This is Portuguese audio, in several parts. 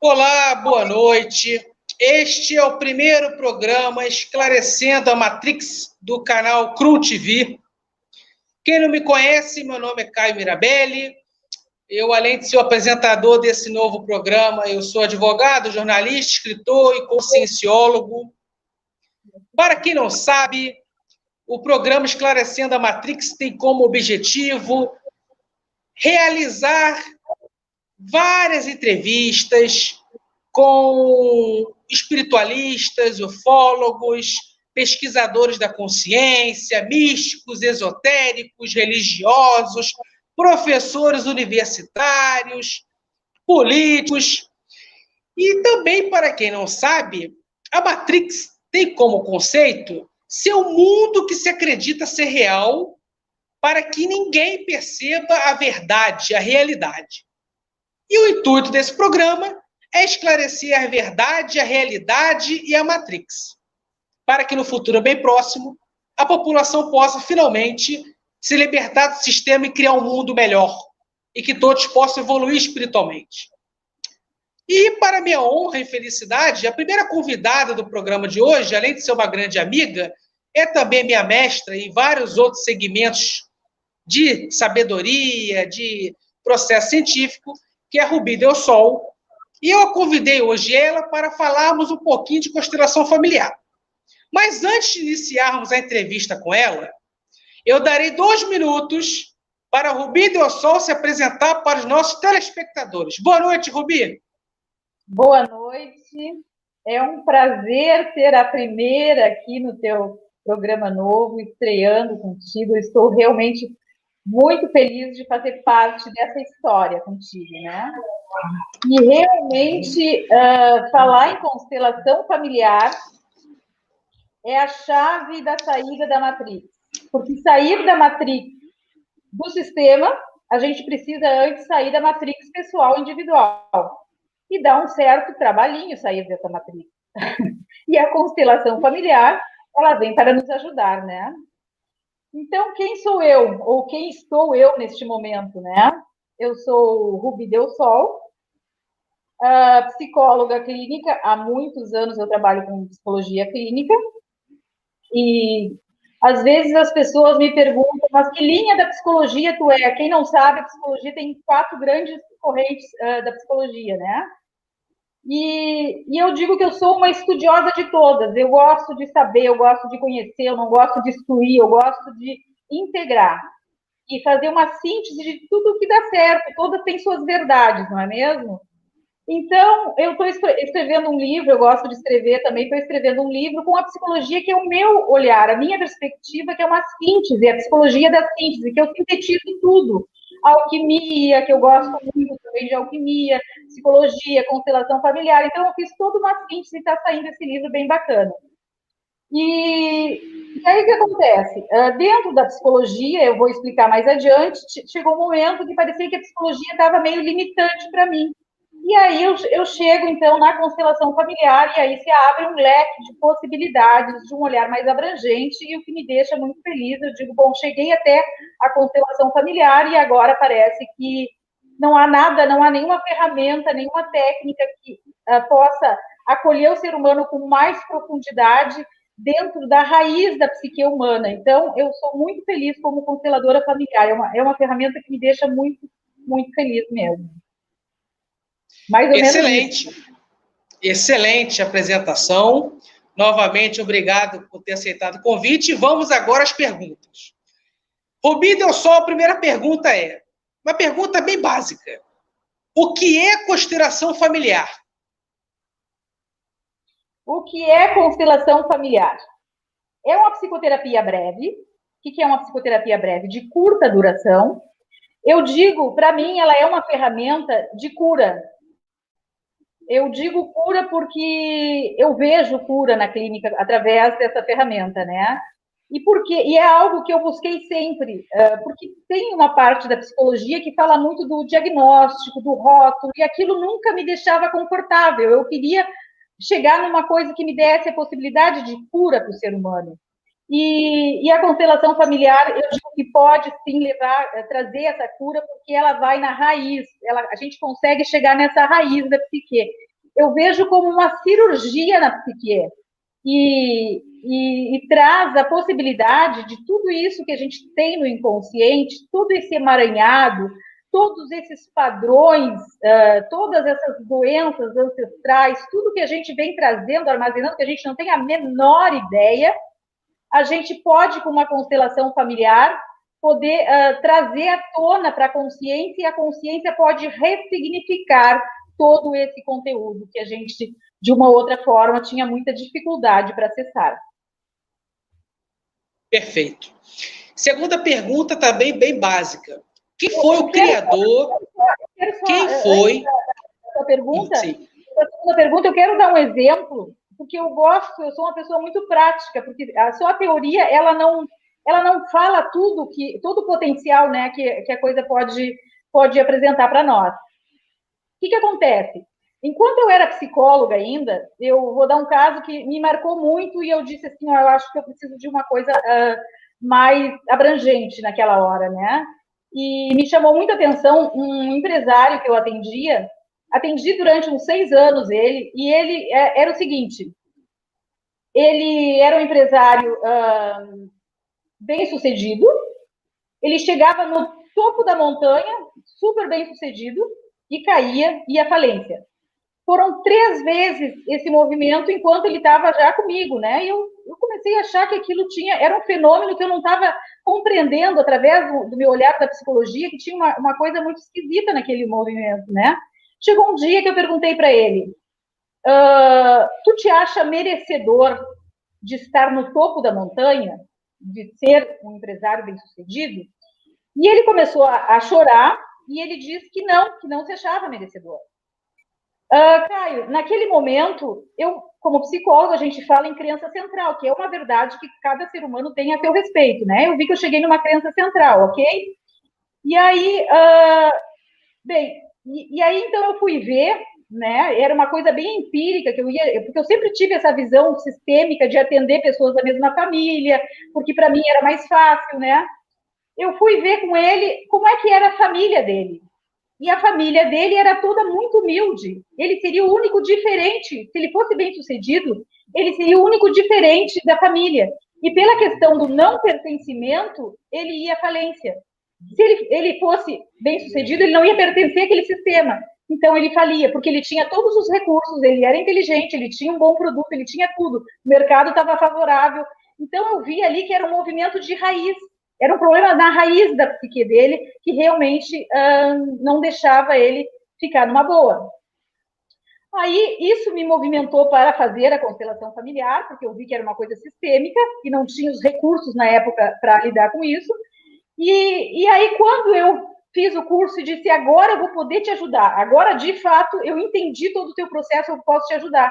Olá, boa noite. Este é o primeiro programa Esclarecendo a Matrix do canal CRU TV. Quem não me conhece, meu nome é Caio Mirabelli. Eu, além de ser o apresentador desse novo programa, eu sou advogado, jornalista, escritor e conscienciólogo. Para quem não sabe, o programa Esclarecendo a Matrix tem como objetivo realizar várias entrevistas com espiritualistas, ufólogos, pesquisadores da consciência, místicos, esotéricos, religiosos, professores universitários, políticos. E também, para quem não sabe, a Matrix tem como conceito ser um mundo que se acredita ser real para que ninguém perceba a verdade, a realidade. E o intuito desse programa é esclarecer a verdade, a realidade e a Matrix, para que no futuro bem próximo a população possa finalmente se libertar do sistema e criar um mundo melhor, e que todos possam evoluir espiritualmente. E, para minha honra e felicidade, a primeira convidada do programa de hoje, além de ser uma grande amiga, é também minha mestra em vários outros segmentos de sabedoria, de processo científico, que é a Rubi Del Sol. E eu a convidei hoje ela para falarmos um pouquinho de constelação familiar. Mas antes de iniciarmos a entrevista com ela, eu darei 2 minutos para a Rubi Del Sol se apresentar para os nossos telespectadores. Boa noite, Rubi. Boa noite. É um prazer ser a primeira aqui no teu programa novo, estreando contigo. Eu estou realmente muito feliz de fazer parte dessa história contigo, né? E realmente falar em constelação familiar é a chave da saída da Matrix. Porque sair da Matrix do sistema, a gente precisa antes sair da Matrix pessoal individual. E dá um certo trabalhinho sair dessa Matrix. E a constelação familiar, ela vem para nos ajudar, né? Então, quem sou eu? Ou quem estou eu neste momento, né? Eu sou Rubi Del Sol, psicóloga clínica. Há muitos anos eu trabalho com psicologia clínica. E, às vezes, as pessoas me perguntam, mas que linha da psicologia tu é? Quem não sabe, a psicologia tem 4 grandes correntes da psicologia, né? E eu digo que eu sou uma estudiosa de todas. Eu gosto de saber, eu gosto de conhecer, eu não gosto de excluir, eu gosto de integrar e fazer uma síntese de tudo que dá certo. Todas têm suas verdades, não é mesmo? Então, eu estou escrevendo um livro, eu gosto de escrever também, estou escrevendo um livro com a psicologia, que é o meu olhar, a minha perspectiva, que é uma síntese, a psicologia da síntese, que eu sintetizo tudo. Alquimia, que eu gosto muito também de alquimia, psicologia, constelação familiar. Então, eu fiz toda uma síntese e está saindo esse livro bem bacana. E aí o que acontece? Dentro da psicologia, eu vou explicar mais adiante, chegou um momento que parecia que a psicologia estava meio limitante para mim. E aí eu chego, então, na constelação familiar, e aí se abre um leque de possibilidades, de um olhar mais abrangente, e o que me deixa muito feliz, eu digo, bom, cheguei até a constelação familiar, e agora parece que não há nada, não há nenhuma ferramenta, nenhuma técnica que possa acolher o ser humano com mais profundidade dentro da raiz da psique humana. Então, eu sou muito feliz como consteladora familiar, é uma ferramenta que me deixa muito, muito feliz mesmo. Mais ou Excelente. menos isso. Excelente apresentação. Novamente, obrigado por ter aceitado o convite. E vamos agora às perguntas. Rubi Del Sol, a primeira pergunta é uma pergunta bem básica. O que é constelação familiar? O que é constelação familiar? É uma psicoterapia breve. O que é uma psicoterapia breve? De curta duração. Eu digo, para mim, ela é uma ferramenta de cura. Eu digo cura porque eu vejo cura na clínica através dessa ferramenta, né? E é algo que eu busquei sempre, porque tem uma parte da psicologia que fala muito do diagnóstico, do rótulo, e aquilo nunca me deixava confortável. Eu queria chegar numa coisa que me desse a possibilidade de cura para o ser humano. E a constelação familiar, eu digo que pode sim trazer essa cura, porque ela vai na raiz, a gente consegue chegar nessa raiz da psique. eu vejo como uma cirurgia na psique e traz a possibilidade de tudo isso que a gente tem no inconsciente, todo esse emaranhado, todos esses padrões, todas essas doenças ancestrais, tudo que a gente vem trazendo, armazenando, que a gente não tem a menor ideia, a gente pode, com uma constelação familiar, poder trazer à tona para a consciência, e a consciência pode ressignificar todo esse conteúdo que a gente, de uma outra forma, tinha muita dificuldade para acessar. Perfeito. Segunda pergunta também bem básica. Quem foi o criador? Quem foi? A pergunta, a segunda pergunta, eu quero dar um exemplo, porque eu sou uma pessoa muito prática, porque só a teoria, ela não fala todo o potencial, né, que a coisa pode apresentar para nós. O que acontece? Enquanto eu era psicóloga ainda, eu vou dar um caso que me marcou muito e eu disse assim, eu acho que eu preciso de uma coisa mais abrangente naquela hora, né? E me chamou muita atenção um empresário que eu atendi durante uns 6 anos ele, e ele era o seguinte, ele era um empresário bem-sucedido, ele chegava no topo da montanha, super bem-sucedido, e caía, ia à falência. Foram 3 vezes esse movimento enquanto ele estava já comigo, né? E eu comecei a achar que aquilo era um fenômeno que eu não estava compreendendo através do meu olhar da psicologia, que tinha uma coisa muito esquisita naquele movimento, né? Chegou um dia que eu perguntei para ele, tu te acha merecedor de estar no topo da montanha, de ser um empresário bem-sucedido? E ele começou a chorar e ele disse que não se achava merecedor. Caio, naquele momento, como psicóloga, a gente fala em crença central, que é uma verdade que cada ser humano tem a seu respeito, né? Eu vi que eu cheguei numa crença central, ok? E aí, então eu fui ver, né? Era uma coisa bem empírica, porque eu sempre tive essa visão sistêmica de atender pessoas da mesma família, porque para mim era mais fácil, né? Eu fui ver com ele como é que era a família dele. E a família dele era toda muito humilde. Ele seria o único diferente. Se ele fosse bem-sucedido, ele seria o único diferente da família. E pela questão do não pertencimento, ele ia à falência. Se ele fosse bem-sucedido, ele não ia pertencer àquele sistema. Então, ele falia, porque ele tinha todos os recursos, ele era inteligente, ele tinha um bom produto, ele tinha tudo. O mercado estava favorável. Então, eu vi ali que era um movimento de raiz. Era um problema na raiz da psique dele, que realmente não deixava ele ficar numa boa. Aí, isso me movimentou para fazer a constelação familiar, porque eu vi que era uma coisa sistêmica, e não tinha os recursos na época para lidar com isso. E aí, quando eu fiz o curso e disse, agora eu vou poder te ajudar, agora, de fato, eu entendi todo o teu processo, eu posso te ajudar.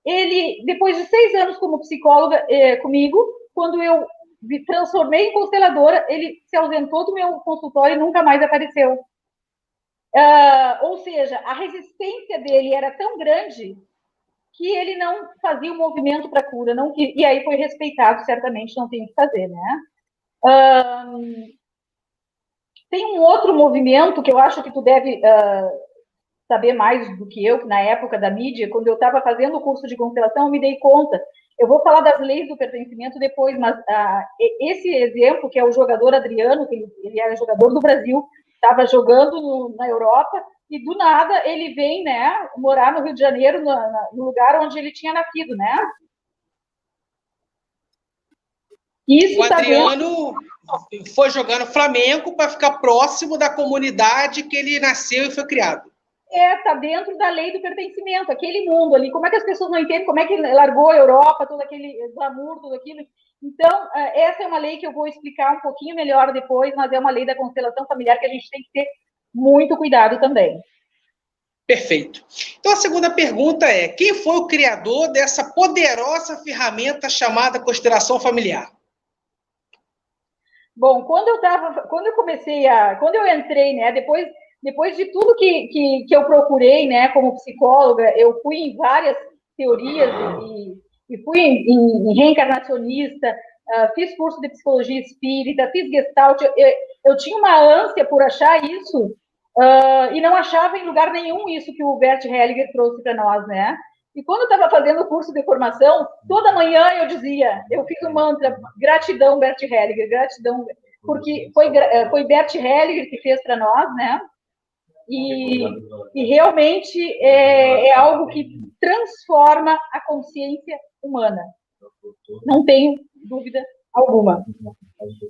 Ele, depois de 6 anos como psicóloga comigo, quando eu me transformei em consteladora, ele se ausentou do meu consultório e nunca mais apareceu. Ou seja, a resistência dele era tão grande que ele não fazia o movimento para cura, e aí foi respeitado, certamente, não tem o que fazer, né? Tem um outro movimento que eu acho que tu deve saber mais do que eu, que na época da mídia, quando eu estava fazendo o curso de constelação, eu me dei conta. Eu vou falar das leis do pertencimento depois, mas esse exemplo, que é o jogador Adriano, que ele era jogador do Brasil, estava jogando na Europa, e do nada ele vem, né, morar no Rio de Janeiro, no lugar onde ele tinha nascido, né? Isso o Adriano foi jogar no Flamengo para ficar próximo da comunidade que ele nasceu e foi criado. Está dentro da lei do pertencimento, aquele mundo ali. Como é que as pessoas não entendem como é que largou a Europa, todo aquele glamour, tudo aquilo? Então, essa é uma lei que eu vou explicar um pouquinho melhor depois, mas é uma lei da constelação familiar que a gente tem que ter muito cuidado também. Perfeito. Então, a segunda pergunta é, quem foi o criador dessa poderosa ferramenta chamada constelação familiar? Bom, quando eu entrei, né, depois de tudo que eu procurei, né, como psicóloga, eu fui em várias teorias e fui em reencarnacionista, fiz curso de psicologia espírita, fiz gestalt, eu tinha uma ânsia por achar isso e não achava em lugar nenhum isso que o Bert Hellinger trouxe para nós, né? E quando eu estava fazendo o curso de formação, toda manhã eu fiz um mantra, gratidão, Bert Hellinger, gratidão, porque foi Bert Hellinger que fez para nós, né? E realmente é algo que transforma a consciência humana. Não tenho dúvida alguma.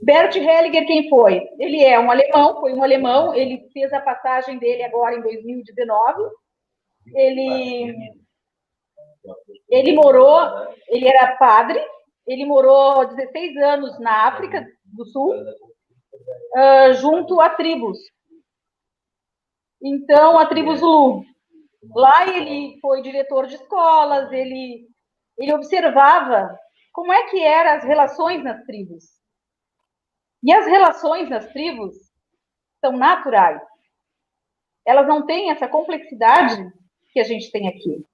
Bert Hellinger, quem foi? Ele é foi um alemão, ele fez a passagem dele agora em 2019. Ele era padre, ele morou 16 anos na África do Sul, junto a tribos. Então, a tribo Zulu. Lá ele foi diretor de escolas, ele observava como é que eram as relações nas tribos. E as relações nas tribos são naturais. Elas não têm essa complexidade que a gente tem aqui.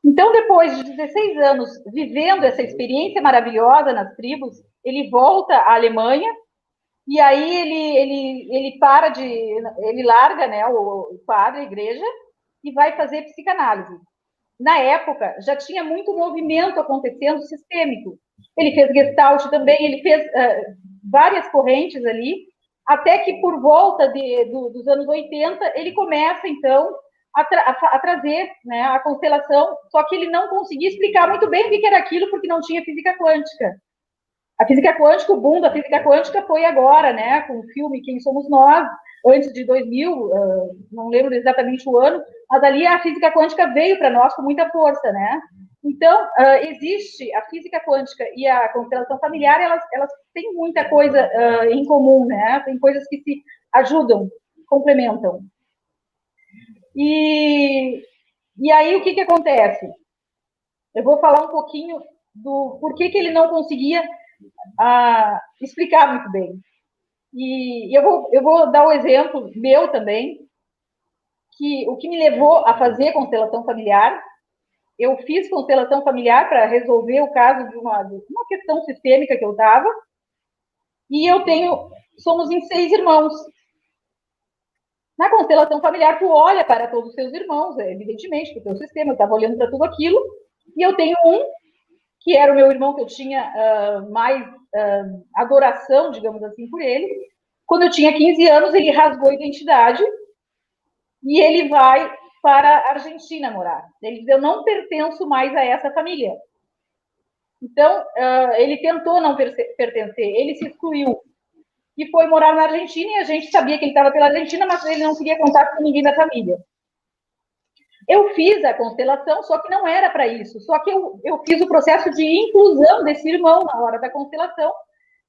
Então, depois de 16 anos vivendo essa experiência maravilhosa nas tribos, ele volta à Alemanha e aí ele larga, né, o padre, a igreja, e vai fazer psicanálise. Na época, já tinha muito movimento acontecendo sistêmico. Ele fez Gestalt também, ele fez várias correntes ali, até que por volta dos anos 80, ele começa, então, a trazer, né, a constelação, só que ele não conseguia explicar muito bem o que era aquilo, porque não tinha física quântica. A física quântica, o boom da física quântica foi agora, né, com o filme Quem Somos Nós, antes de 2000, não lembro exatamente o ano, mas ali a física quântica veio para nós com muita força, né? Então, existe a física quântica e a constelação familiar, elas têm muita coisa em comum, né? Tem coisas que se ajudam, complementam. E aí, o que acontece? Eu vou falar um pouquinho do porquê que ele não conseguia explicar muito bem. E eu vou dar o exemplo meu também, que o que me levou a fazer constelação familiar, eu fiz constelação familiar para resolver o caso de uma questão sistêmica que eu estava, e somos em 6 irmãos. Na constelação familiar, tu olha para todos os seus irmãos, evidentemente, porque o teu sistema, eu estava olhando para tudo aquilo, e eu tenho um, que era o meu irmão, que eu tinha mais adoração, digamos assim, por ele. Quando eu tinha 15 anos, ele rasgou a identidade e ele vai para a Argentina morar. Ele diz, eu não pertenço mais a essa família. Então, ele tentou não pertencer, ele se excluiu e foi morar na Argentina, e a gente sabia que ele estava pela Argentina, mas ele não queria contato com ninguém da família. Eu fiz a constelação, só que não era para isso. Só que eu fiz o processo de inclusão desse irmão na hora da constelação.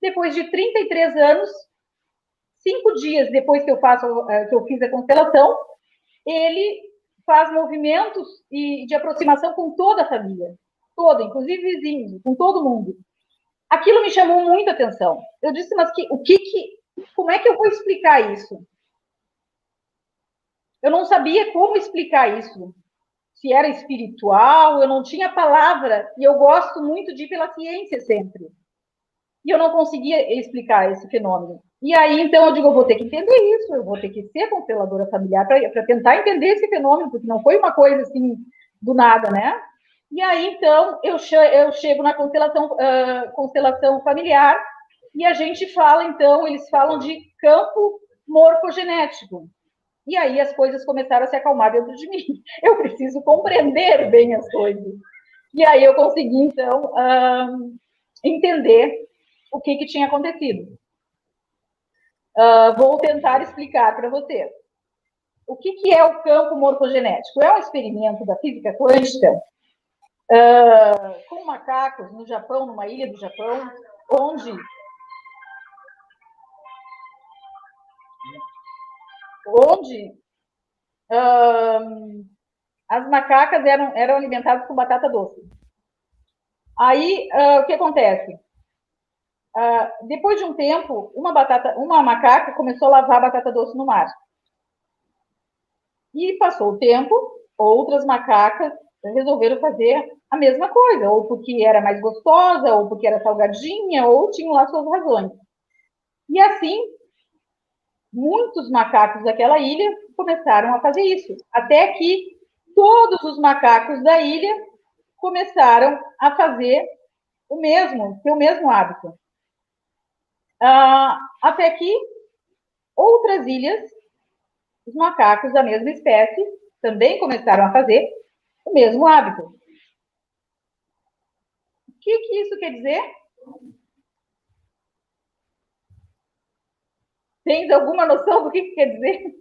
Depois de 33 anos, 5 dias depois que eu fiz a constelação, ele faz movimentos de aproximação com toda a família. Toda, inclusive vizinhos, com todo mundo. Aquilo me chamou muita atenção. Eu disse, mas como é que eu vou explicar isso? Eu não sabia como explicar isso. Se era espiritual, eu não tinha palavra, e eu gosto muito de ir pela ciência sempre. E eu não conseguia explicar esse fenômeno. E aí, então, eu digo, eu vou ter que entender isso, eu vou ter que ser consteladora familiar para tentar entender esse fenômeno, porque não foi uma coisa assim, do nada, né? E aí, então, eu chego na constelação familiar, e a gente fala, então, eles falam de campo morfogenético. E aí as coisas começaram a se acalmar dentro de mim. Eu preciso compreender bem as coisas. E aí eu consegui, então, entender o que tinha acontecido. Vou tentar explicar para vocês. O que é o campo morfogenético? É um experimento da física quântica com macacos no Japão, numa ilha do Japão, onde as macacas eram alimentadas com batata doce. Aí, o que acontece? Depois de um tempo, uma macaca começou a lavar a batata doce no mar. E passou o tempo, outras macacas resolveram fazer a mesma coisa, ou porque era mais gostosa, ou porque era salgadinha, ou tinham lá suas razões. E assim, muitos macacos daquela ilha começaram a fazer isso, até que todos os macacos da ilha começaram a fazer ter o mesmo hábito. Até que outras ilhas, os macacos da mesma espécie, também começaram a fazer o mesmo hábito. O que isso quer dizer? Tens alguma noção do que quer dizer?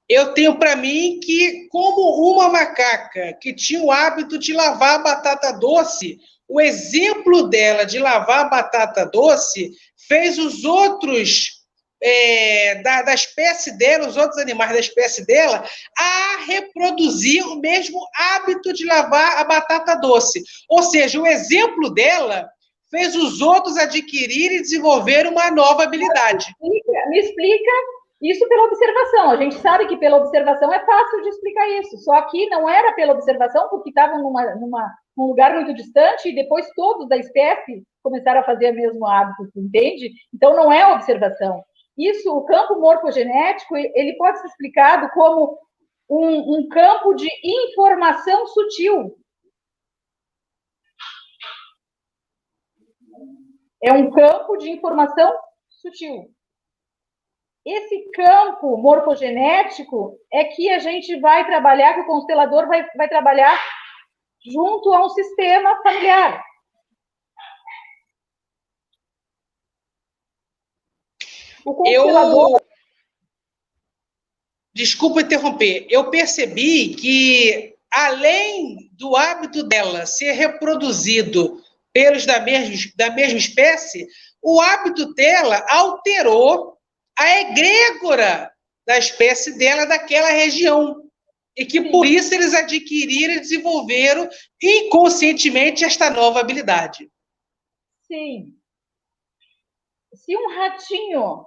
Eu tenho para mim que, como uma macaca que tinha o hábito de lavar a batata doce, o exemplo dela de lavar a batata doce fez os outros da espécie dela, os outros animais da espécie dela, a reproduzir o mesmo hábito de lavar a batata doce. Ou seja, o exemplo dela fez os outros adquirir e desenvolver uma nova habilidade. Me explica isso pela observação. A gente sabe que pela observação é fácil de explicar isso. Só que não era pela observação, porque estavam num lugar muito distante e depois todos da espécie começaram a fazer o mesmo hábito, entende? Então não é observação. Isso, o campo morfogenético, ele pode ser explicado como um campo de informação sutil. É um campo de informação sutil. Esse campo morfogenético é que a gente vai trabalhar, que o constelador vai trabalhar junto a um sistema familiar. O constelador... Desculpa interromper. Eu percebi que, além do hábito dela ser reproduzido pelos da mesma espécie, o hábito dela alterou a egrégora da espécie dela daquela região. E que, por isso, eles adquiriram e desenvolveram inconscientemente esta nova habilidade. Sim. Se um ratinho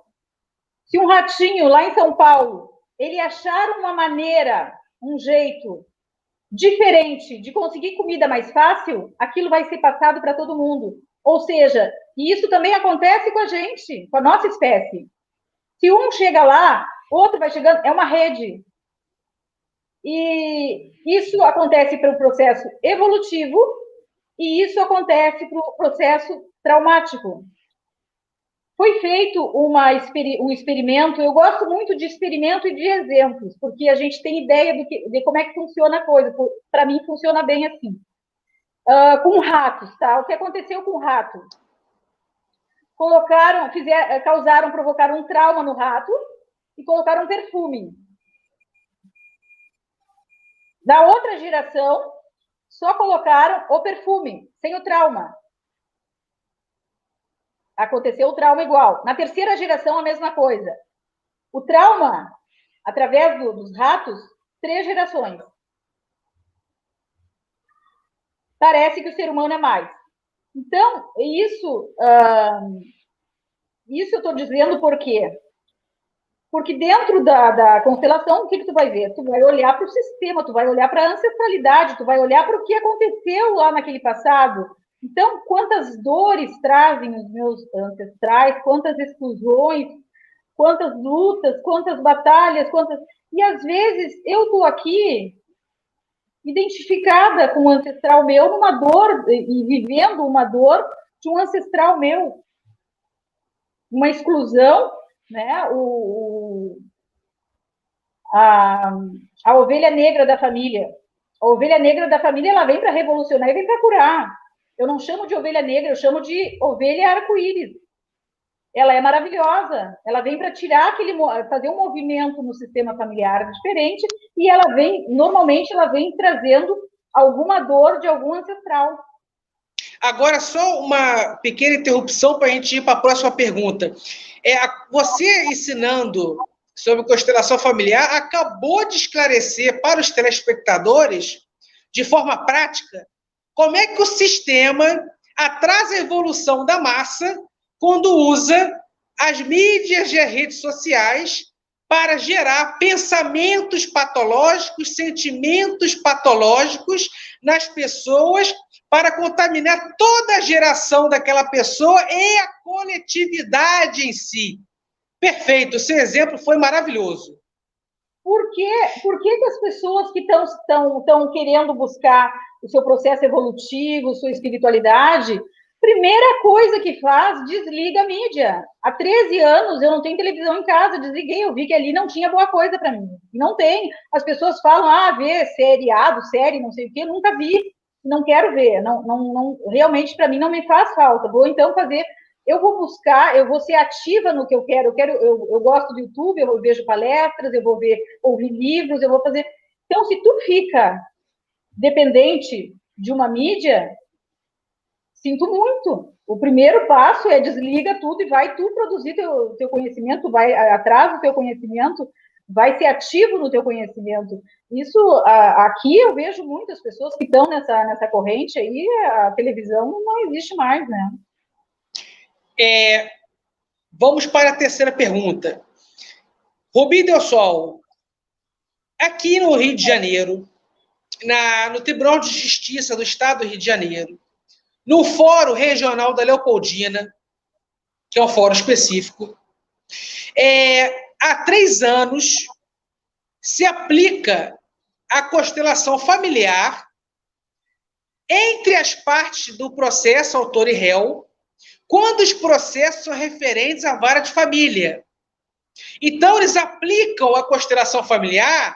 lá em São Paulo, ele achar uma maneira, um jeito diferente de conseguir comida mais fácil, aquilo vai ser passado para todo mundo. Ou seja, isso também acontece com a gente, com a nossa espécie. Se um chega lá, outro vai chegando, é uma rede. E isso acontece pelo processo evolutivo e isso acontece pelo processo traumático. Foi feito um experimento, eu gosto muito de experimento e de exemplos, porque a gente tem ideia de como é que funciona a coisa. Para mim, funciona bem assim. Com ratos, tá? O que aconteceu com o rato? Provocaram um trauma no rato e colocaram um perfume. Da outra geração, só colocaram o perfume, sem o trauma. Aconteceu o trauma igual. Na terceira geração, a mesma coisa. O trauma, através dos ratos, 3 gerações. Parece que o ser humano é mais. Então, isso eu estou dizendo por quê? Porque dentro da constelação, o que tu vai ver? Tu vai olhar para o sistema, tu vai olhar para a ancestralidade, tu vai olhar para o que aconteceu lá naquele passado. Então, quantas dores trazem os meus ancestrais, quantas exclusões, quantas lutas, quantas batalhas, E, às vezes, eu estou aqui identificada com um ancestral meu numa dor, e vivendo uma dor de um ancestral meu. Uma exclusão, né? A ovelha negra da família. A ovelha negra da família, ela vem para revolucionar e vem para curar. Eu não chamo de ovelha negra, eu chamo de ovelha arco-íris. Ela é maravilhosa. Ela vem para fazer um movimento no sistema familiar diferente e normalmente ela vem trazendo alguma dor de algum ancestral. Agora, só uma pequena interrupção para a gente ir para a próxima pergunta. Você ensinando sobre constelação familiar acabou de esclarecer para os telespectadores, de forma prática, como é que o sistema atrasa a evolução da massa quando usa as mídias e as redes sociais para gerar pensamentos patológicos, sentimentos patológicos nas pessoas, para contaminar toda a geração daquela pessoa e a coletividade em si. Perfeito, seu exemplo foi maravilhoso. Por que as pessoas que estão querendo buscar o seu processo evolutivo, sua espiritualidade, primeira coisa que faz, desliga a mídia. Há 13 anos eu não tenho televisão em casa, desliguei, eu vi que ali não tinha boa coisa para mim. Não tem. As pessoas falam, vê seriado, série, não sei o quê, eu nunca vi, não quero ver. Não, realmente, para mim, não me faz falta. Vou, então, fazer... Eu vou buscar, eu vou ser ativa no que eu quero. Eu gosto do YouTube, eu vejo palestras, eu vou ouvir livros, eu vou fazer... Então, se tu fica dependente de uma mídia, sinto muito. O primeiro passo é desliga tudo e vai tu produzir teu conhecimento, vai atrás do teu conhecimento, vai ser ativo no teu conhecimento. Isso, aqui eu vejo muitas pessoas que estão nessa corrente aí, a televisão não existe mais, né? Vamos para a terceira pergunta. Rubi Del Sol, aqui no Rio de Janeiro, no Tribunal de Justiça do Estado do Rio de Janeiro, no Fórum Regional da Leopoldina, que é um fórum específico, há 3 anos se aplica a constelação familiar entre as partes do processo autor e réu, quando os processos são referentes à vara de família. Então, eles aplicam a constelação familiar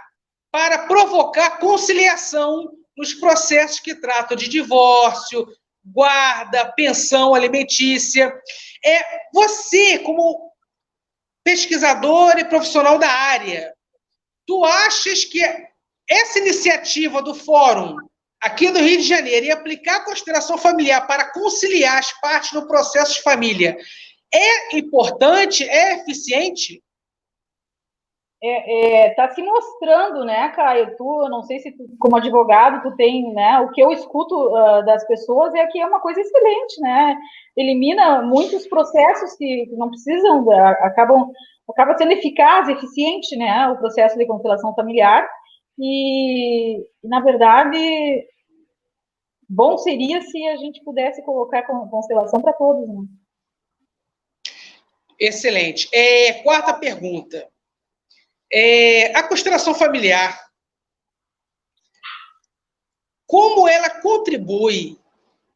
para provocar conciliação nos processos que tratam de divórcio, guarda, pensão alimentícia. Você, como pesquisador e profissional da área, tu achas que essa iniciativa do Fórum aqui do Rio de Janeiro e aplicar a constelação familiar para conciliar as partes no processo de família é importante, é eficiente? Tá se mostrando, né, Caio? Eu não sei se tu, como advogado, tu tem, né? O que eu escuto das pessoas é que é uma coisa excelente, né? Elimina muitos processos que não precisam, acaba sendo eficaz, eficiente, né? O processo de constelação familiar. E, na verdade, bom seria se a gente pudesse colocar constelação para todos, né? Excelente. Quarta pergunta. A constelação familiar, como ela contribui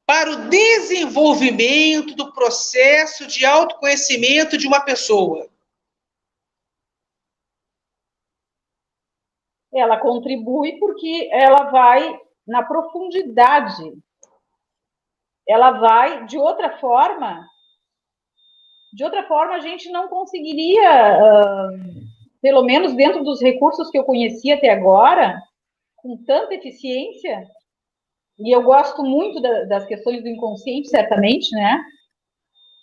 para o desenvolvimento do processo de autoconhecimento de uma pessoa? Ela contribui porque ela vai na profundidade. Ela vai, de outra forma, a gente não conseguiria, pelo menos dentro dos recursos que eu conheci até agora, com tanta eficiência, e eu gosto muito das questões do inconsciente, certamente, né?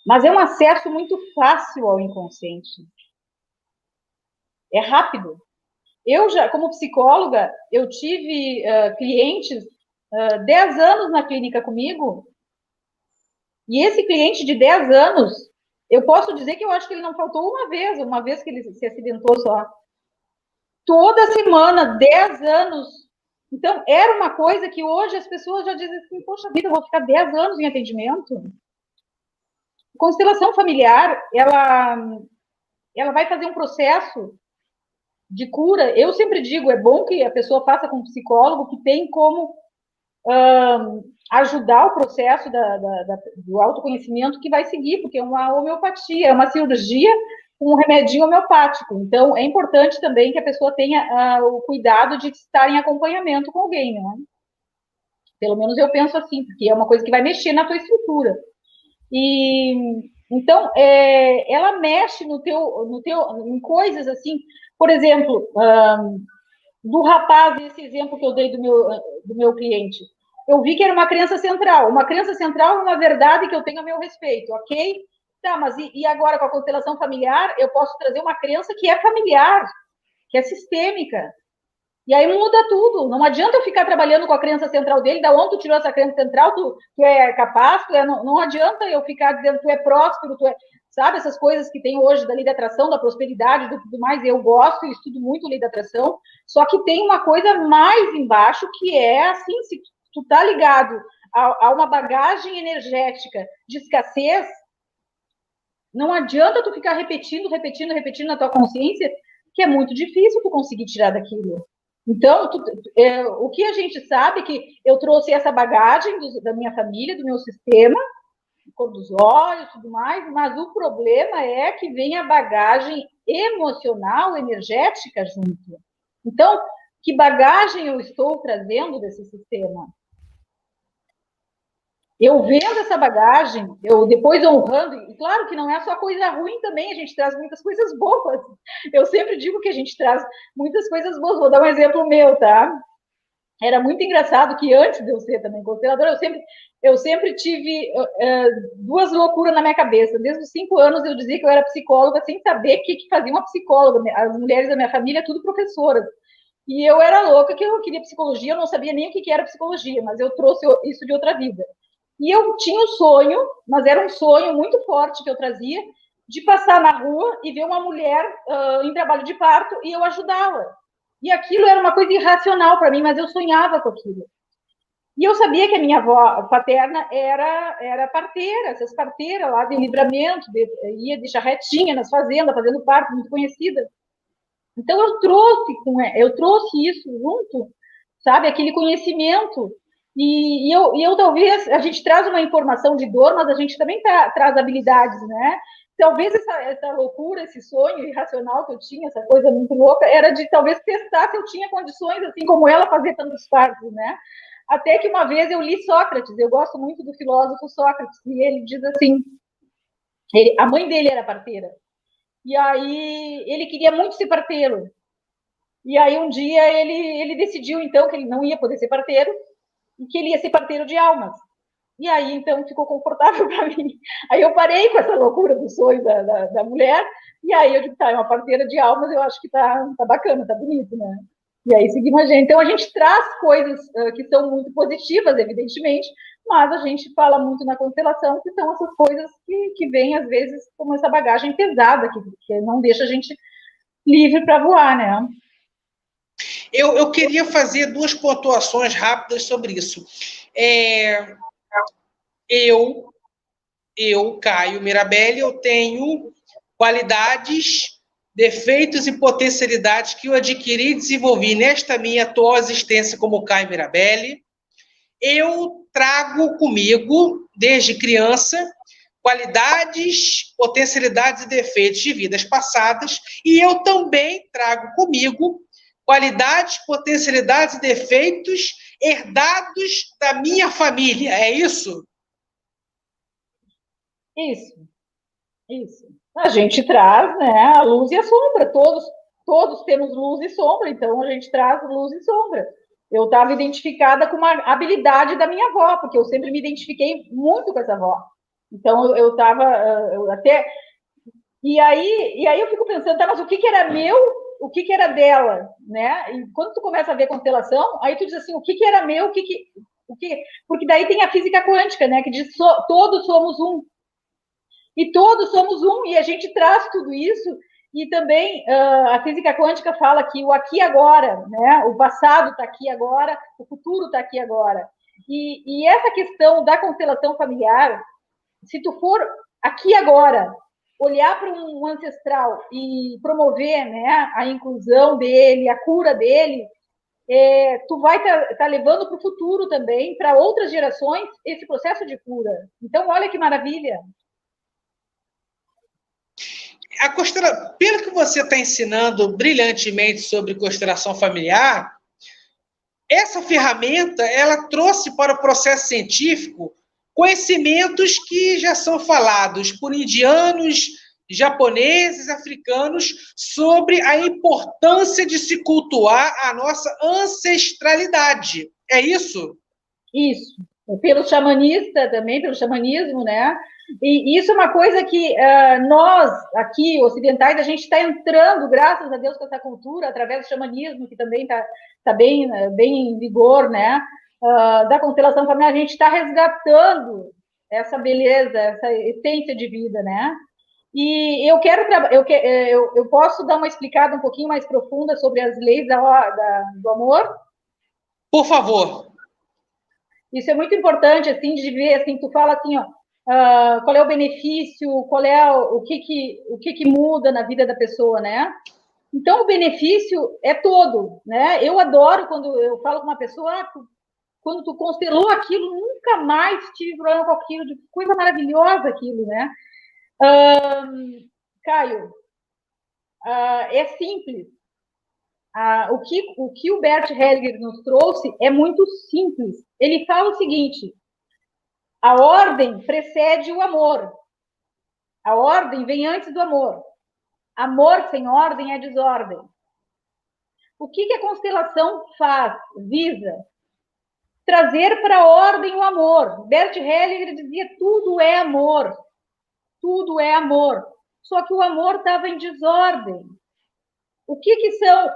Mas é um acesso muito fácil ao inconsciente. É rápido. Eu já, como psicóloga, eu tive clientes 10 anos na clínica comigo, e esse cliente de 10 anos, eu posso dizer que eu acho que ele não faltou uma vez que ele se acidentou só. Toda semana, 10 anos. Então, era uma coisa que hoje as pessoas já dizem assim, poxa vida, eu vou ficar 10 anos em atendimento. Constelação familiar, ela vai fazer um processo de cura. Eu sempre digo, é bom que a pessoa faça com um psicólogo que tem como ajudar o processo do autoconhecimento que vai seguir, porque é uma homeopatia, é uma cirurgia com um remedinho homeopático. Então, é importante também que a pessoa tenha o cuidado de estar em acompanhamento com alguém, né? Pelo menos eu penso assim, porque é uma coisa que vai mexer na tua estrutura. E então, ela mexe em coisas assim, por exemplo, do rapaz, esse exemplo que eu dei do meu cliente. Eu vi que era uma crença central. Uma crença central é uma verdade que eu tenho a meu respeito, ok? Tá, mas e agora com a constelação familiar, eu posso trazer uma crença que é familiar, que é sistêmica. E aí muda tudo. Não adianta eu ficar trabalhando com a crença central dele, da onde tu tirou essa crença central, tu é capaz, não adianta eu ficar dizendo tu é próspero, sabe, essas coisas que tem hoje da lei da atração, da prosperidade, do tudo mais, eu gosto e estudo muito lei da atração, só que tem uma coisa mais embaixo que é assim, se tu tá ligado a uma bagagem energética de escassez, não adianta tu ficar repetindo na tua consciência que é muito difícil tu conseguir tirar daquilo. Então, o que a gente sabe é que eu trouxe essa bagagem da minha família, do meu sistema, cor dos olhos, tudo mais, mas o problema é que vem a bagagem emocional, energética junto. Então, que bagagem eu estou trazendo desse sistema? Eu vendo essa bagagem, eu depois honrando, e claro que não é só coisa ruim também, a gente traz muitas coisas boas. Eu sempre digo que a gente traz muitas coisas boas. Vou dar um exemplo meu, tá? Era muito engraçado que antes de eu ser também consteladora, eu sempre tive duas loucuras na minha cabeça. Desde os 5 anos eu dizia que eu era psicóloga, sem saber o que fazia uma psicóloga. As mulheres da minha família, tudo professoras. E eu era louca que eu queria psicologia, eu não sabia nem o que era psicologia, mas eu trouxe isso de outra vida. E eu tinha um sonho, mas era um sonho muito forte que eu trazia, de passar na rua e ver uma mulher em trabalho de parto e eu ajudá-la. E aquilo era uma coisa irracional para mim, mas eu sonhava com aquilo. E eu sabia que a minha avó paterna era parteira, essas parteiras lá de Livramento, ia de charretinha nas fazendas, fazendo parto, muito conhecida. Então eu trouxe isso junto, sabe, aquele conhecimento. E eu talvez, a gente traz uma informação de dor, mas a gente também traz habilidades, né? Talvez essa loucura, esse sonho irracional que eu tinha, essa coisa muito louca, era de talvez testar se eu tinha condições, assim como ela, fazer tantos partos, né? Até que uma vez eu li Sócrates, eu gosto muito do filósofo Sócrates, e ele diz assim, a mãe dele era parteira, e aí ele queria muito ser parteiro, e aí um dia ele decidiu, então, que ele não ia poder ser parteiro, e que ele ia ser parteiro de almas. E aí, então, ficou confortável para mim. Aí eu parei com essa loucura do sonho da mulher, e aí eu digo, tá, é uma parteira de almas, eu acho que tá bacana, tá bonito, né? E aí seguimos a gente. Então, a gente traz coisas que são muito positivas, evidentemente, mas a gente fala muito na constelação, que são essas coisas que vêm, às vezes, como essa bagagem pesada, que não deixa a gente livre para voar, né? Eu queria fazer 2 pontuações rápidas sobre isso. Caio Mirabelli, eu tenho qualidades, defeitos e potencialidades que eu adquiri e desenvolvi nesta minha atual existência como Caio Mirabelli. Eu trago comigo, desde criança, qualidades, potencialidades e defeitos de vidas passadas, e eu também trago comigo qualidades, potencialidades e defeitos herdados da minha família. É isso? Isso. A gente traz, né, a luz e a sombra. Todos temos luz e sombra, então a gente traz luz e sombra. Eu estava identificada com uma habilidade da minha avó, porque eu sempre me identifiquei muito com essa avó. Então eu estava até. E aí eu fico pensando, tá, mas o que era meu, o que era dela, né? E quando tu começa a ver constelação, aí tu diz assim, o que era meu, o que porque daí tem a física quântica, né, que diz todos somos um. E todos somos um, e a gente traz tudo isso, e também a física quântica fala que o aqui e agora, né? O passado está aqui agora, o futuro está aqui agora. E essa questão da constelação familiar, se tu for aqui agora, olhar para um ancestral e promover, né, a inclusão dele, a cura dele, tu vai tá levando para o futuro também, para outras gerações, esse processo de cura. Então, olha que maravilha. Pelo que você está ensinando brilhantemente sobre constelação familiar, essa ferramenta ela trouxe para o processo científico conhecimentos que já são falados por indianos, japoneses, africanos, sobre a importância de se cultuar a nossa ancestralidade. É isso? Isso. Pelo xamanista também, pelo xamanismo, né? E isso é uma coisa que nós, aqui, ocidentais, a gente está entrando, graças a Deus, com essa cultura, através do xamanismo, que também está bem em vigor, né? Da constelação familiar, a gente está resgatando essa beleza, essa essência de vida, né? E eu posso dar uma explicada um pouquinho mais profunda sobre as leis do amor? Por favor. Isso é muito importante, assim, de ver, assim, tu fala assim, ó, qual é o benefício, qual é o que muda na vida da pessoa, né? Então, o benefício é todo, né? Eu adoro quando eu falo com uma pessoa, quando tu constelou aquilo, nunca mais tive problema com aquilo, de coisa maravilhosa aquilo, né? Caio, é simples. O que o Bert Hellinger nos trouxe é muito simples. Ele fala o seguinte: a ordem precede o amor. A ordem vem antes do amor. Amor sem ordem é desordem. O que a constelação faz? Visa trazer para a ordem o amor. Bert Hellinger dizia: tudo é amor. Tudo é amor. Só que o amor estava em desordem. O que são?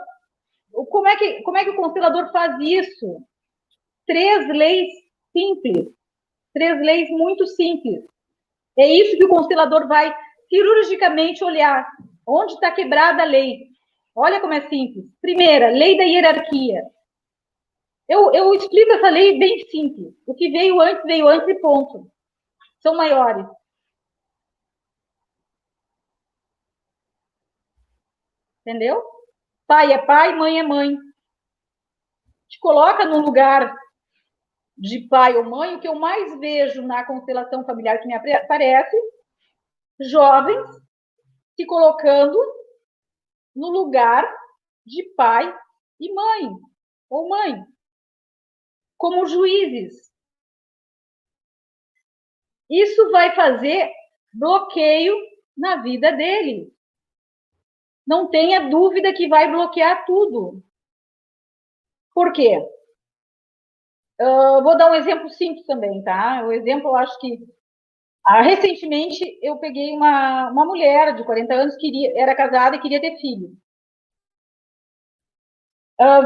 Como é que o constelador faz isso? 3 leis simples. 3 leis muito simples. É isso que o constelador vai cirurgicamente olhar. Onde está quebrada a lei? Olha como é simples. Primeira, lei da hierarquia. Eu explico essa lei bem simples. O que veio antes e ponto. São maiores. Entendeu? Pai é pai, mãe é mãe. Te coloca no lugar de pai ou mãe. O que eu mais vejo na constelação familiar que me aparece, jovens se colocando no lugar de pai e mãe, ou mãe, como juízes. Isso vai fazer bloqueio na vida dele. Não tenha dúvida que vai bloquear tudo. Por quê? Vou dar um exemplo simples também, tá? O exemplo, eu acho que recentemente eu peguei uma mulher de 40 anos que era casada e queria ter filho.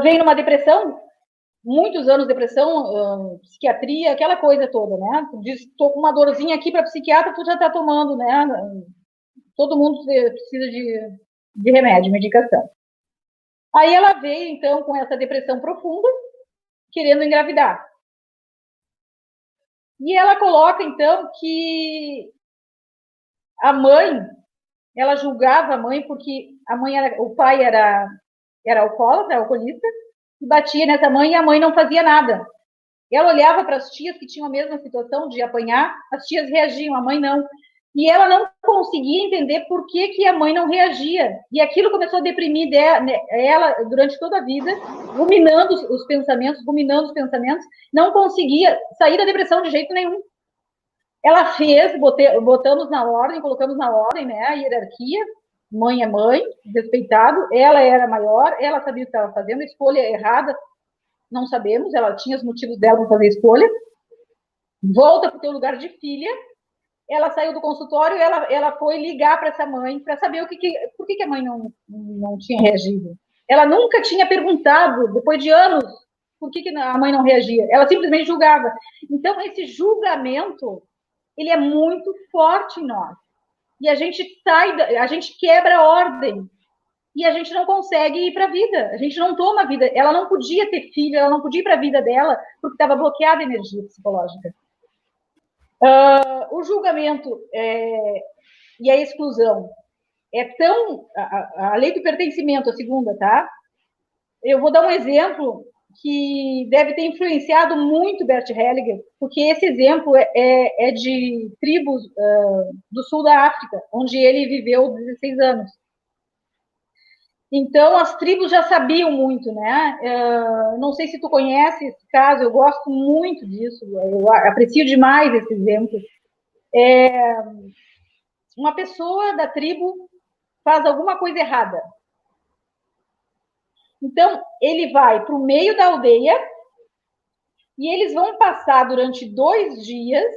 Veio numa depressão, muitos anos de depressão, psiquiatria, aquela coisa toda, né? Tu diz, tô com uma dorzinha aqui para psiquiatra, tu já tá tomando, né? Todo mundo precisa de remédio, medicação. Aí ela veio, então, com essa depressão profunda, querendo engravidar. E ela coloca, então, que a mãe, ela julgava a mãe porque o pai era alcoólatra, alcoolista, e batia nessa mãe e a mãe não fazia nada. Ela olhava para as tias que tinham a mesma situação de apanhar, as tias reagiam, a mãe não. E ela não conseguia entender por que a mãe não reagia. E aquilo começou a deprimir ela durante toda a vida, ruminando os pensamentos, não conseguia sair da depressão de jeito nenhum. Ela fez, botamos na ordem, colocamos na ordem, né, a hierarquia, mãe é mãe, respeitado, ela era maior, ela sabia o que estava fazendo, escolha errada, não sabemos, ela tinha os motivos dela para fazer escolha, volta para o teu lugar de filha, ela saiu do consultório, ela foi ligar para essa mãe para saber por que a mãe não tinha reagido. Ela nunca tinha perguntado, depois de anos, por que a mãe não reagia. Ela simplesmente julgava. Então, esse julgamento, ele é muito forte em nós. E a gente quebra a ordem. E a gente não consegue ir para a vida. A gente não toma a vida. Ela não podia ter filho, ela não podia ir para a vida dela, porque estava bloqueada a energia psicológica. O julgamento e a exclusão é tão... A lei do pertencimento, a segunda, tá? Eu vou dar um exemplo que deve ter influenciado muito Bert Hellinger, porque esse exemplo é de tribos do sul da África, onde ele viveu 16 anos. Então, as tribos já sabiam muito, né? Não sei se tu conhece esse caso, eu gosto muito disso, eu aprecio demais esse exemplo. Uma pessoa da tribo faz alguma coisa errada. Então, ele vai para o meio da aldeia e eles vão passar durante 2 dias,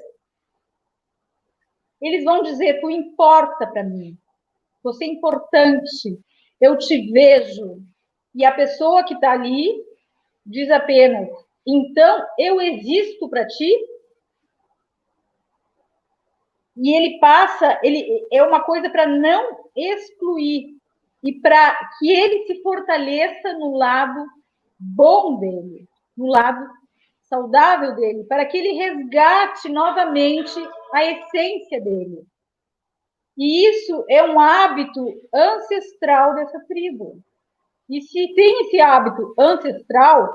eles vão dizer, tu importa para mim, você é importante, eu te vejo. E a pessoa que está ali diz apenas, então eu existo para ti? E ele passa, é uma coisa para não excluir e para que ele se fortaleça no lado bom dele, no lado saudável dele, para que ele resgate novamente a essência dele. E isso é um hábito ancestral dessa tribo. E se tem esse hábito ancestral,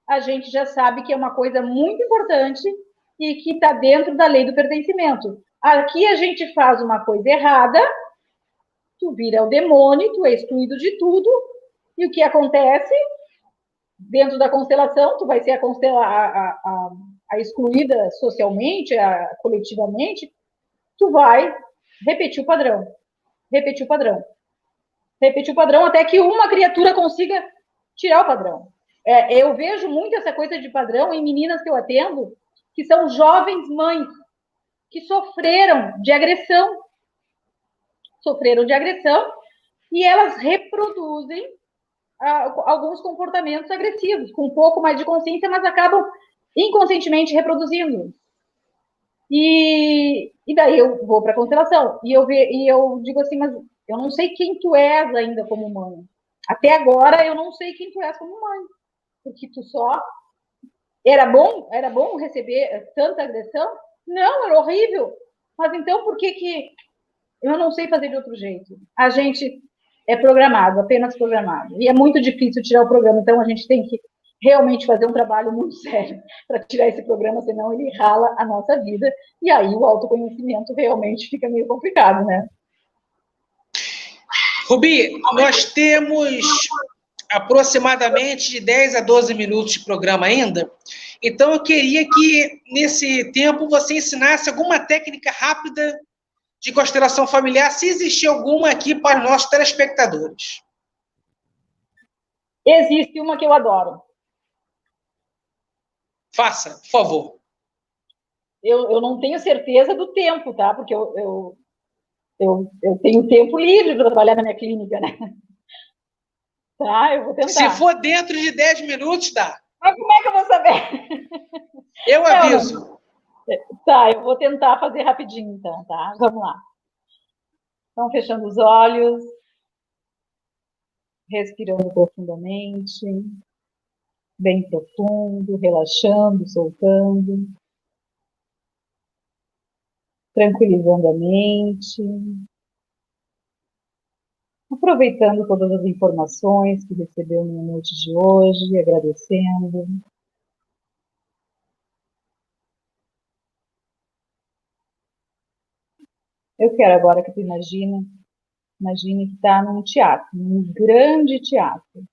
a gente já sabe que é uma coisa muito importante e que está dentro da lei do pertencimento. Aqui a gente faz uma coisa errada, tu vira o demônio, tu é excluído de tudo, e o que acontece? Dentro da constelação, tu vai ser a excluída socialmente, coletivamente, tu vai repetir o padrão, repetir o padrão, repetir o padrão até que uma criatura consiga tirar o padrão. Eu vejo muito essa coisa de padrão em meninas que eu atendo, que são jovens mães, que sofreram de agressão, e elas reproduzem alguns comportamentos agressivos, com um pouco mais de consciência, mas acabam inconscientemente reproduzindo. E daí eu vou para a constelação, e eu digo assim, mas eu não sei quem tu és ainda como mãe. Até agora eu não sei quem tu és como mãe, porque tu só... Era bom receber tanta agressão? Não, era horrível. Mas então por que eu não sei fazer de outro jeito? A gente é programado, apenas programado. E é muito difícil tirar o programa, então a gente tem que realmente fazer um trabalho muito sério para tirar esse programa, senão ele rala a nossa vida, e aí o autoconhecimento realmente fica meio complicado, né? Rubi, nós temos aproximadamente de 10 a 12 minutos de programa ainda, então eu queria que, nesse tempo, você ensinasse alguma técnica rápida de constelação familiar, se existir alguma aqui para os nossos telespectadores. Existe uma que eu adoro. Faça, por favor. Eu não tenho certeza do tempo, tá? Porque eu tenho tempo livre para trabalhar na minha clínica, né? Tá, eu vou tentar. Se for dentro de 10 minutos, dá. Mas como é que eu vou saber? Eu aviso. Tá, eu vou tentar fazer rapidinho, então, tá? Vamos lá. Então, fechando os olhos, respirando profundamente, bem profundo, relaxando, soltando, tranquilizando a mente, aproveitando todas as informações que recebeu na noite de hoje, agradecendo. Eu quero agora que tu imagine que está num teatro, num grande teatro.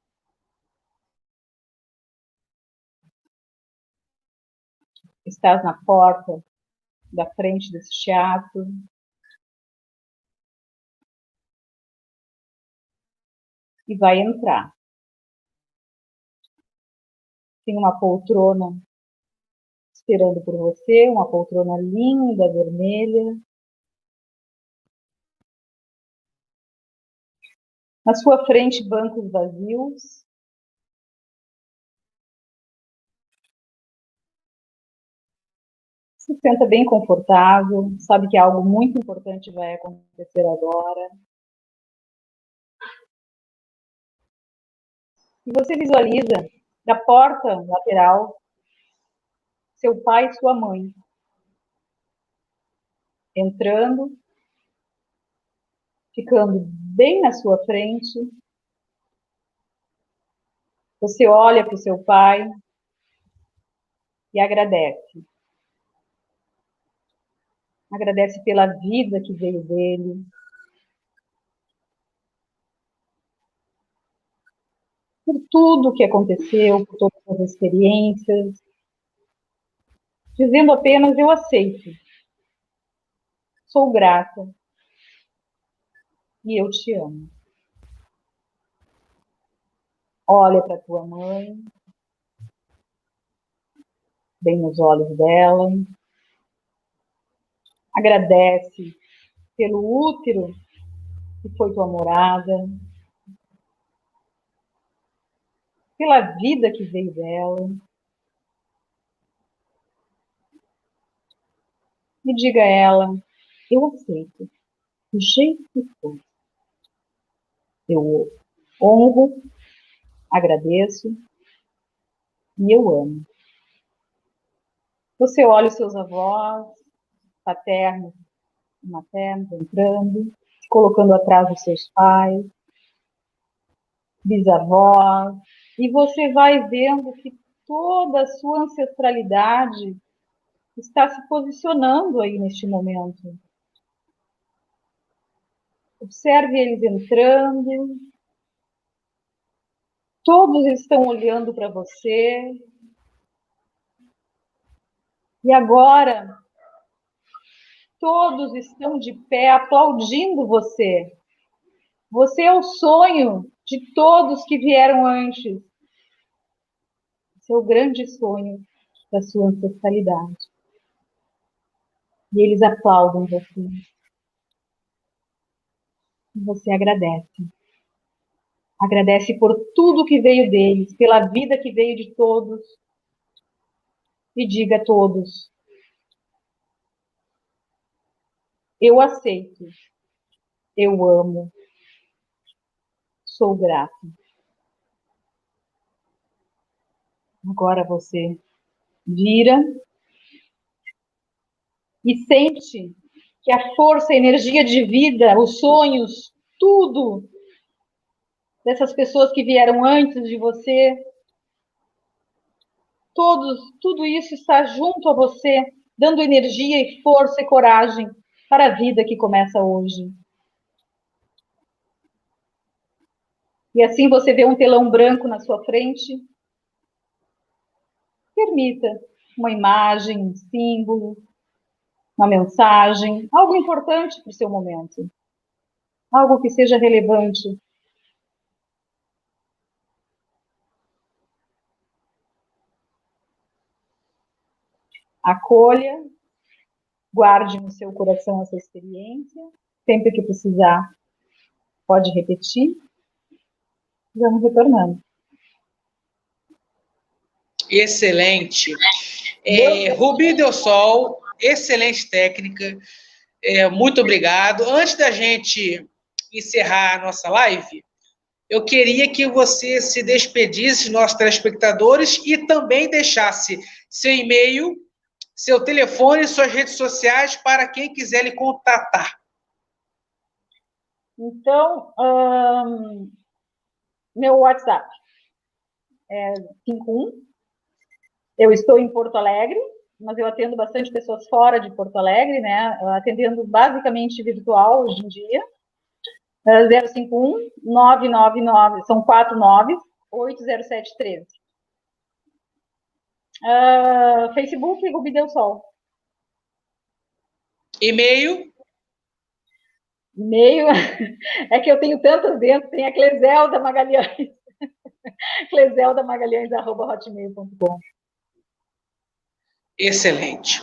Estás na porta da frente desse teatro. E vai entrar. Tem uma poltrona esperando por você, uma poltrona linda, vermelha. Na sua frente, bancos vazios. Se senta bem confortável, sabe que algo muito importante vai acontecer agora. E você visualiza da porta lateral seu pai e sua mãe entrando, ficando bem na sua frente. Você olha para o seu pai e agradece. Agradece pela vida que veio dele, por tudo que aconteceu, por todas as experiências, dizendo apenas: eu aceito, sou grata e eu te amo. Olha para tua mãe, bem nos olhos dela, agradece pelo útero que foi tua morada, pela vida que veio dela. E diga a ela: eu aceito, do jeito que for. Eu honro, agradeço e eu amo. Você olha os seus avós, paternos e maternos entrando, se colocando atrás dos seus pais. bisavós, e você vai vendo que toda a sua ancestralidade está se posicionando aí neste momento. Observe eles entrando, todos estão olhando para você, e agora todos estão de pé aplaudindo você. Você é o sonho de todos que vieram antes. Esse é o grande sonho da sua ancestralidade. E eles aplaudem você. E você agradece. Agradece por tudo que veio deles, pela vida que veio de todos. E diga a todos: eu aceito, eu amo, sou grato. Agora você vira e sente que a força, a energia de vida, os sonhos, tudo dessas pessoas que vieram antes de você, tudo isso está junto a você, dando energia e força e coragem para a vida que começa hoje. E assim você vê um telão branco na sua frente. Permita uma imagem, um símbolo, uma mensagem, algo importante para o seu momento. Algo que seja relevante. Acolha, guarde no seu coração essa experiência. Sempre que precisar, pode repetir. Vamos retornando. Excelente. Rubi Del Sol, excelente técnica. Muito obrigado. Antes da gente encerrar a nossa live, eu queria que você se despedisse dos nossos telespectadores e também deixasse seu e-mail, seu telefone e suas redes sociais para quem quiser lhe contatar. Então, meu WhatsApp é 51. Eu estou em Porto Alegre, mas eu atendo bastante pessoas fora de Porto Alegre, né? Atendendo basicamente virtual hoje em dia. 051 999, são 49 80713. Facebook, Rubi Del Sol. E-mail? E-mail, é que eu tenho tantos dentro, tem a Cleselda Magalhães. cleseldamagalhães@hotmail.com. Excelente.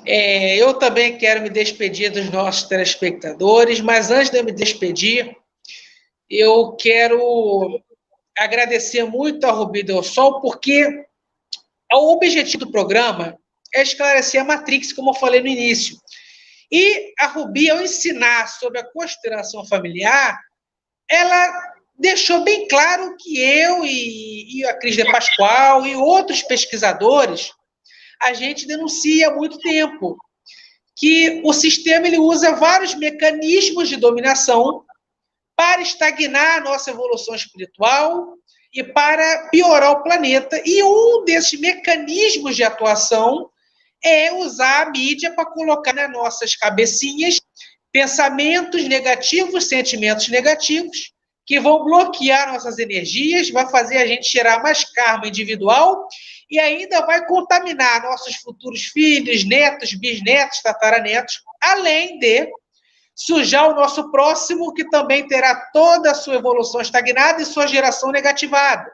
Eu também quero me despedir dos nossos telespectadores, mas antes de eu me despedir, eu quero agradecer muito a Rubi Del Sol, porque o objetivo do programa é esclarecer a Matrix, como eu falei no início. E a Rubi, ao ensinar sobre a constelação familiar, ela deixou bem claro que eu e a Cris de Pascoal e outros pesquisadores, a gente denuncia há muito tempo que o sistema ele usa vários mecanismos de dominação para estagnar a nossa evolução espiritual e para piorar o planeta. E um desses mecanismos de atuação é usar a mídia para colocar nas nossas cabecinhas pensamentos negativos, sentimentos negativos, que vão bloquear nossas energias, vai fazer a gente gerar mais karma individual e ainda vai contaminar nossos futuros filhos, netos, bisnetos, tataranetos, além de sujar o nosso próximo, que também terá toda a sua evolução estagnada e sua geração negativada.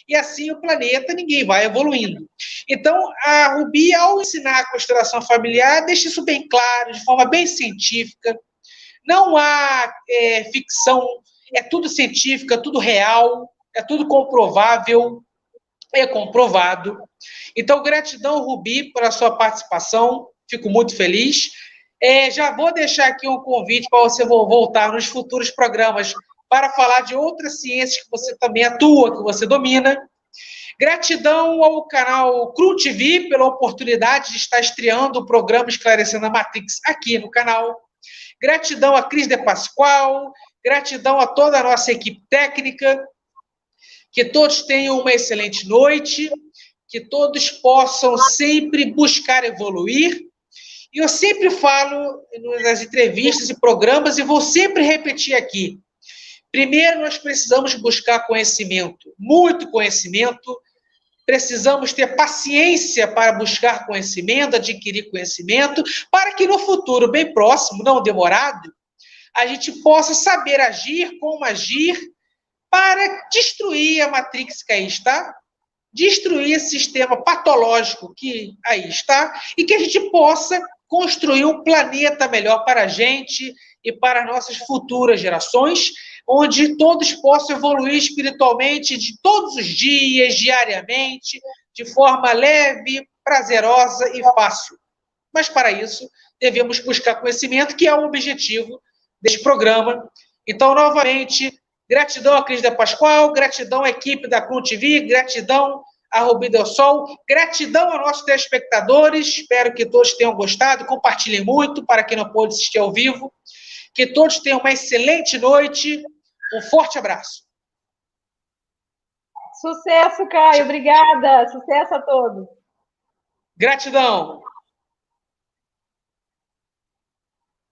E assim o planeta, ninguém vai evoluindo. Então, a Rubi, ao ensinar a constelação familiar, deixa isso bem claro, de forma bem científica. Não há ficção, é tudo científico, é tudo real, é tudo comprovável, é comprovado. Então, gratidão, Rubi, pela sua participação, fico muito feliz. Já vou deixar aqui um convite para você voltar nos futuros programas para falar de outras ciências que você também atua, que você domina. Gratidão ao canal Cru TV pela oportunidade de estar estreando o programa Esclarecendo a Matrix aqui no canal. Gratidão a Cris de Pascoal, gratidão a toda a nossa equipe técnica. Que todos tenham uma excelente noite, que todos possam sempre buscar evoluir. E eu sempre falo nas entrevistas e programas, e vou sempre repetir aqui. Primeiro, nós precisamos buscar conhecimento, muito conhecimento. Precisamos ter paciência para buscar conhecimento, adquirir conhecimento, para que no futuro bem próximo, não demorado, a gente possa saber agir, como agir, para destruir a Matrix que aí está, destruir esse sistema patológico que aí está, e que a gente possa construir um planeta melhor para a gente e para nossas futuras gerações, onde todos possam evoluir espiritualmente de todos os dias, diariamente, de forma leve, prazerosa e fácil. Mas, para isso, devemos buscar conhecimento, que é o objetivo deste programa. Então, novamente, gratidão a Cris da Pascoal, gratidão à equipe da Clon TV, gratidão a Rubi Del Sol, gratidão aos nossos telespectadores, espero que todos tenham gostado, compartilhem muito para quem não pôde assistir ao vivo, que todos tenham uma excelente noite, um forte abraço. Sucesso, Caio, obrigada, sucesso a todos. Gratidão.